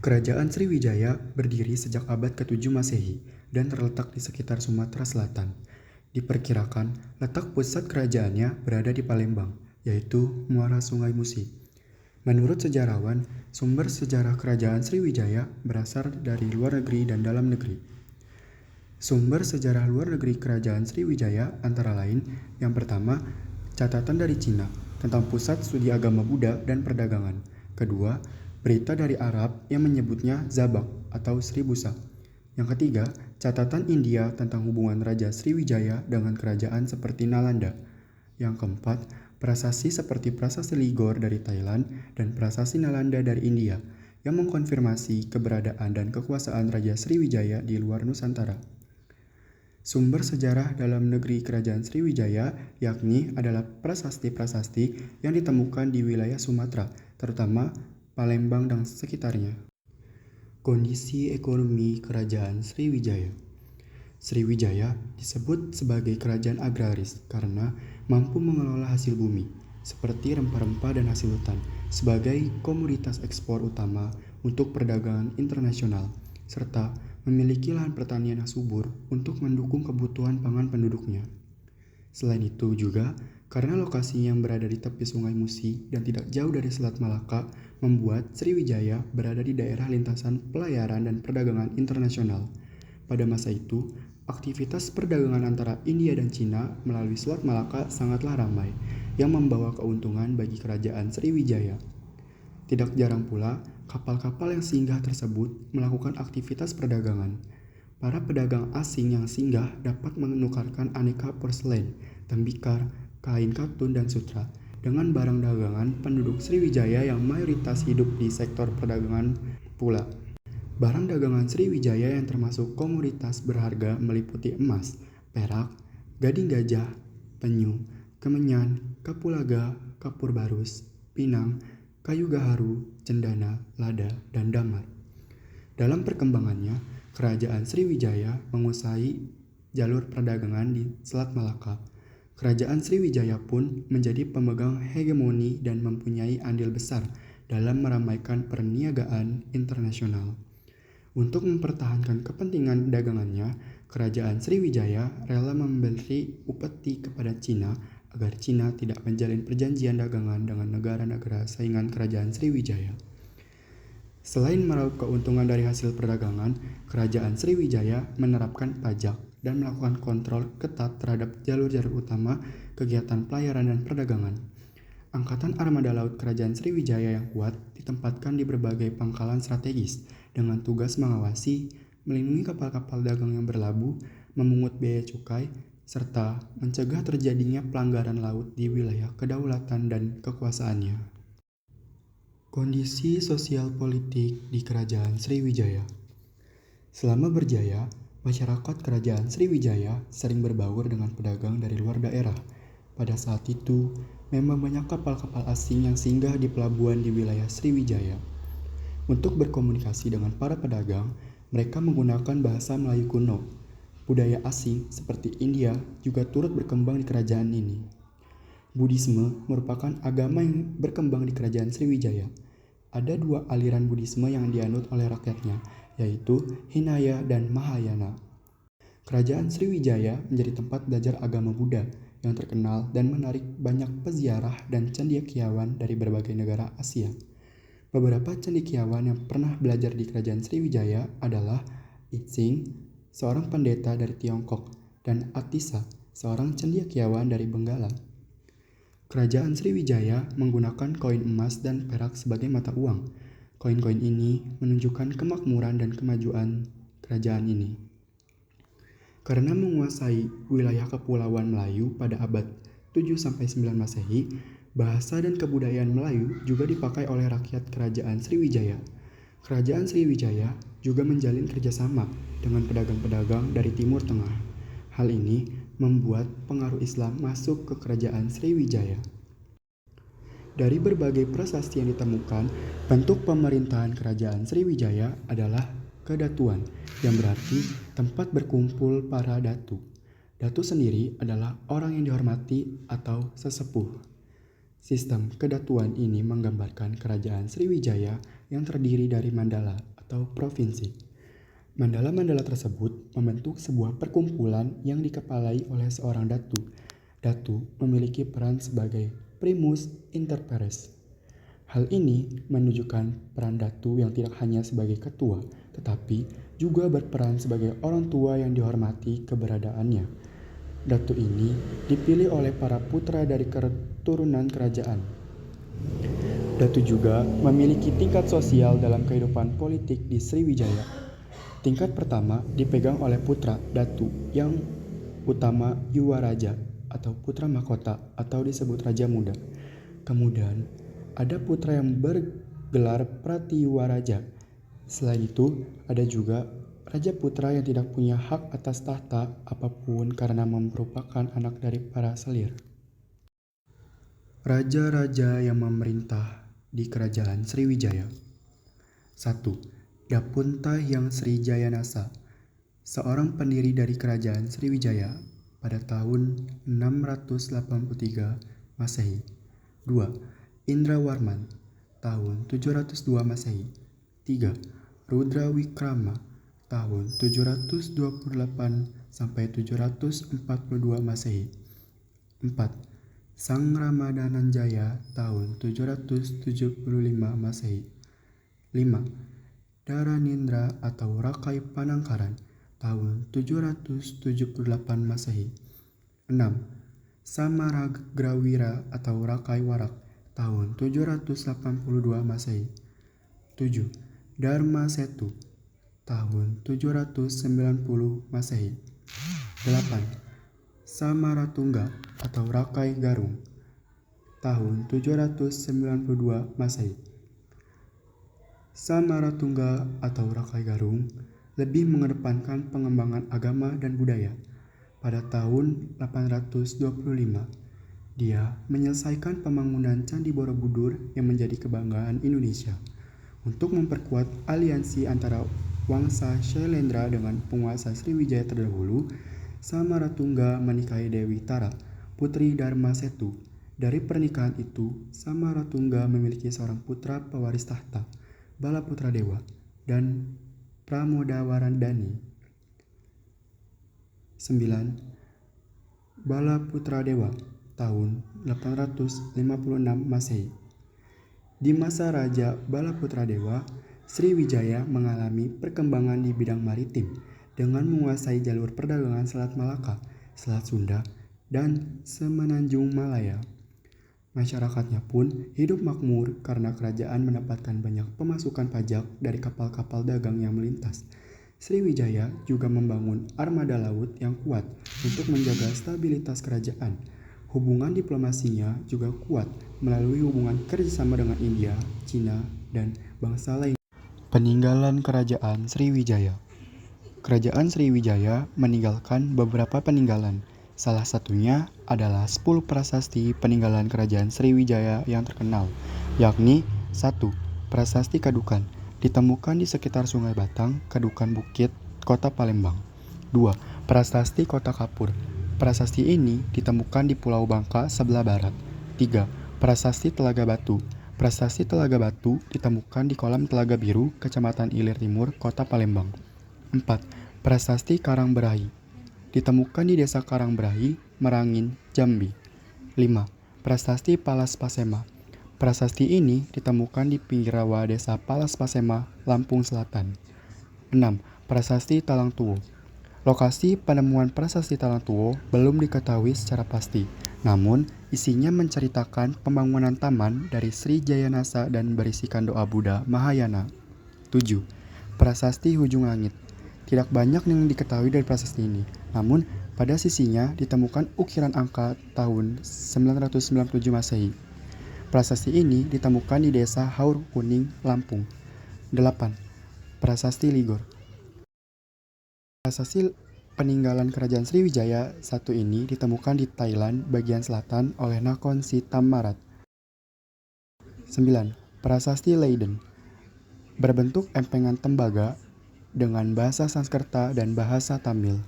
Kerajaan Sriwijaya berdiri sejak abad ke-7 Masehi dan terletak di sekitar Sumatera Selatan. Diperkirakan letak pusat kerajaannya berada di Palembang, yaitu muara Sungai Musi. Menurut sejarawan, sumber sejarah kerajaan Sriwijaya berasal dari luar negeri dan dalam negeri. Sumber sejarah luar negeri kerajaan Sriwijaya antara lain, yang pertama, catatan dari Cina tentang pusat studi agama Buddha dan perdagangan. Kedua, berita dari Arab yang menyebutnya Zabak atau Sri Busa. Yang ketiga, catatan India tentang hubungan Raja Sriwijaya dengan kerajaan seperti Nalanda. Yang keempat, prasasti seperti prasasti Ligor dari Thailand dan prasasti Nalanda dari India yang mengkonfirmasi keberadaan dan kekuasaan Raja Sriwijaya di luar Nusantara. Sumber sejarah dalam negeri kerajaan Sriwijaya yakni adalah prasasti-prasasti yang ditemukan di wilayah Sumatera, terutama Palembang dan sekitarnya. Kondisi ekonomi kerajaan Sriwijaya. Sriwijaya disebut sebagai kerajaan agraris karena mampu mengelola hasil bumi, seperti rempah-rempah dan hasil hutan, sebagai komoditas ekspor utama untuk perdagangan internasional, serta memiliki lahan pertanian yang subur untuk mendukung kebutuhan pangan penduduknya. Selain itu juga, karena lokasinya yang berada di tepi Sungai Musi dan tidak jauh dari Selat Malaka, membuat Sriwijaya berada di daerah lintasan pelayaran dan perdagangan internasional. Pada masa itu, aktivitas perdagangan antara India dan Cina melalui Selat Malaka sangatlah ramai, yang membawa keuntungan bagi kerajaan Sriwijaya. Tidak jarang pula, kapal-kapal yang singgah tersebut melakukan aktivitas perdagangan. Para pedagang asing yang singgah dapat menukarkan aneka porselen, tembikar, kain katun, dan sutra dengan barang dagangan penduduk Sriwijaya yang mayoritas hidup di sektor perdagangan pula. Barang dagangan Sriwijaya yang termasuk komoditas berharga meliputi emas, perak, gading gajah, penyu, kemenyan, kapulaga, kapur barus, pinang, kayu gaharu, cendana, lada, dan damar. Dalam perkembangannya, kerajaan Sriwijaya menguasai jalur perdagangan di Selat Malaka. Kerajaan Sriwijaya pun menjadi pemegang hegemoni dan mempunyai andil besar dalam meramaikan perniagaan internasional. Untuk mempertahankan kepentingan dagangannya, kerajaan Sriwijaya rela memberi upeti kepada Cina agar Cina tidak menjalin perjanjian dagangan dengan negara-negara saingan kerajaan Sriwijaya. Selain meraup keuntungan dari hasil perdagangan, kerajaan Sriwijaya menerapkan pajak dan melakukan kontrol ketat terhadap jalur-jalur utama kegiatan pelayaran dan perdagangan. Angkatan Armada Laut Kerajaan Sriwijaya yang kuat ditempatkan di berbagai pangkalan strategis dengan tugas mengawasi, melindungi kapal-kapal dagang yang berlabuh, memungut biaya cukai, serta mencegah terjadinya pelanggaran laut di wilayah kedaulatan dan kekuasaannya. Kondisi sosial politik di Kerajaan Sriwijaya. Selama berjaya, masyarakat Kerajaan Sriwijaya sering berbaur dengan pedagang dari luar daerah. Pada saat itu, memang banyak kapal-kapal asing yang singgah di pelabuhan di wilayah Sriwijaya. Untuk berkomunikasi dengan para pedagang, mereka menggunakan bahasa Melayu kuno. Budaya asing seperti India juga turut berkembang di kerajaan ini. Buddhisme merupakan agama yang berkembang di kerajaan Sriwijaya. Ada dua aliran Buddhisme yang dianut oleh rakyatnya, yaitu Hinaya dan Mahayana. Kerajaan Sriwijaya menjadi tempat belajar agama Buddha yang terkenal dan menarik banyak peziarah dan cendekiawan dari berbagai negara Asia. Beberapa cendekiawan yang pernah belajar di kerajaan Sriwijaya adalah Itsing, seorang pendeta dari Tiongkok, dan Atisa, seorang cendekiawan dari Benggala. Kerajaan Sriwijaya menggunakan koin emas dan perak sebagai mata uang. Koin-koin ini menunjukkan kemakmuran dan kemajuan kerajaan ini. Karena menguasai wilayah kepulauan Melayu pada abad 7-9 Masehi, bahasa dan kebudayaan Melayu juga dipakai oleh rakyat kerajaan Sriwijaya. Kerajaan Sriwijaya juga menjalin kerjasama dengan pedagang-pedagang dari Timur Tengah. Hal ini membuat pengaruh Islam masuk ke kerajaan Sriwijaya. Dari berbagai prasasti yang ditemukan, bentuk pemerintahan kerajaan Sriwijaya adalah kedatuan, yang berarti tempat berkumpul para datu. Datu sendiri adalah orang yang dihormati atau sesepuh. Sistem kedatuan ini menggambarkan kerajaan Sriwijaya yang terdiri dari mandala atau provinsi. Mandala-mandala tersebut membentuk sebuah perkumpulan yang dikepalai oleh seorang datu. Datu memiliki peran sebagai primus inter pares. Hal ini menunjukkan peran datu yang tidak hanya sebagai ketua, tetapi juga berperan sebagai orang tua yang dihormati keberadaannya. Datu ini dipilih oleh para putra dari keturunan kerajaan. Datu juga memiliki tingkat sosial dalam kehidupan politik di Sriwijaya. Tingkat pertama dipegang oleh putra Datu yang utama Yuwaraja atau putra mahkota atau disebut Raja Muda. Kemudian ada putra yang bergelar Pratiyuwaraja. Selain itu ada juga raja putra yang tidak punya hak atas tahta apapun karena merupakan anak dari para selir. Raja-raja yang memerintah di kerajaan Sriwijaya. 1. Dapunta Hyang Srijayanasa, seorang pendiri dari kerajaan Sriwijaya pada tahun 683 Masehi. 2. Indrawarman, tahun 702 Masehi. 3. Rudra Wikrama, tahun 728 sampai 742 Masehi. 4. Sang Ramadananjaya, tahun 775 Masehi. 5. Dharanindra atau Rakai Panangkaran, tahun 778 Masehi. 6. Samaragrawira atau Rakai Warak, tahun 782 Masehi. 7. Dharma Setu, tahun 790 Masehi. 8. Samaratungga atau Rakai Garung, tahun 792 Masehi. Samaratungga atau Rakai Garung lebih mengedepankan pengembangan agama dan budaya. Pada tahun 825, dia menyelesaikan pembangunan Candi Borobudur yang menjadi kebanggaan Indonesia. Untuk memperkuat aliansi antara Wangsa Shailendra dengan penguasa Sriwijaya terdahulu, Samaratungga menikahi Dewi Tara, putri Dharma Setu. Dari pernikahan itu, Samaratungga memiliki seorang putra pewaris tahta, Balaputra Dewa, dan Pramodawardhani. 9. Balaputra Dewa, tahun 856 Masehi. Di masa Raja Balaputra Dewa, Sriwijaya mengalami perkembangan di bidang maritim dengan menguasai jalur perdagangan Selat Malaka, Selat Sunda, dan Semenanjung Malaya. Masyarakatnya pun hidup makmur karena kerajaan mendapatkan banyak pemasukan pajak dari kapal-kapal dagang yang melintas. Sriwijaya juga membangun armada laut yang kuat untuk menjaga stabilitas kerajaan. Hubungan diplomasinya juga kuat melalui hubungan kerjasama dengan India, Cina, dan bangsa lain. Peninggalan Kerajaan Sriwijaya. Kerajaan Sriwijaya meninggalkan beberapa peninggalan. Salah satunya adalah 10 prasasti peninggalan kerajaan Sriwijaya yang terkenal, yakni 1. Prasasti Kadukan, ditemukan di sekitar Sungai Batang, Kadukan Bukit, Kota Palembang. 2. Prasasti Kota Kapur. Prasasti ini ditemukan di Pulau Bangka sebelah barat. 3. Prasasti Telaga Batu. Prasasti Telaga Batu ditemukan di Kolam Telaga Biru, Kecamatan Ilir Timur, Kota Palembang. 4. Prasasti Karangberahi. Ditemukan di Desa Karangberahi, Merangin, Jambi. 5. Prasasti Palas Pasema. Prasasti ini ditemukan di pinggir rawa Desa Palas Pasema, Lampung Selatan. 6. Prasasti Talang Tuwo. Lokasi penemuan prasasti Talang Tuwo belum diketahui secara pasti, namun isinya menceritakan pembangunan taman dari Sri Jayanasa dan berisikan doa Buddha Mahayana. 7. Prasasti Hujung Langit. Tidak banyak yang diketahui dari prasasti ini, namun pada sisinya ditemukan ukiran angka tahun 997 Masehi. Prasasti ini ditemukan di Desa Haur Kuning, Lampung. 8. Prasasti Ligor. Prasasti peninggalan kerajaan Sriwijaya satu ini ditemukan di Thailand bagian selatan oleh Nakhon Si Thammarat. 9. Prasasti Leiden. Berbentuk empengan tembaga dengan bahasa Sanskerta dan bahasa Tamil.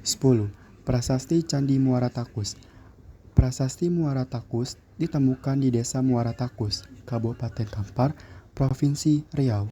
10. Prasasti Candi Muara Takus. Prasasti Muara Takus ditemukan di Desa Muara Takus, Kabupaten Kampar, Provinsi Riau.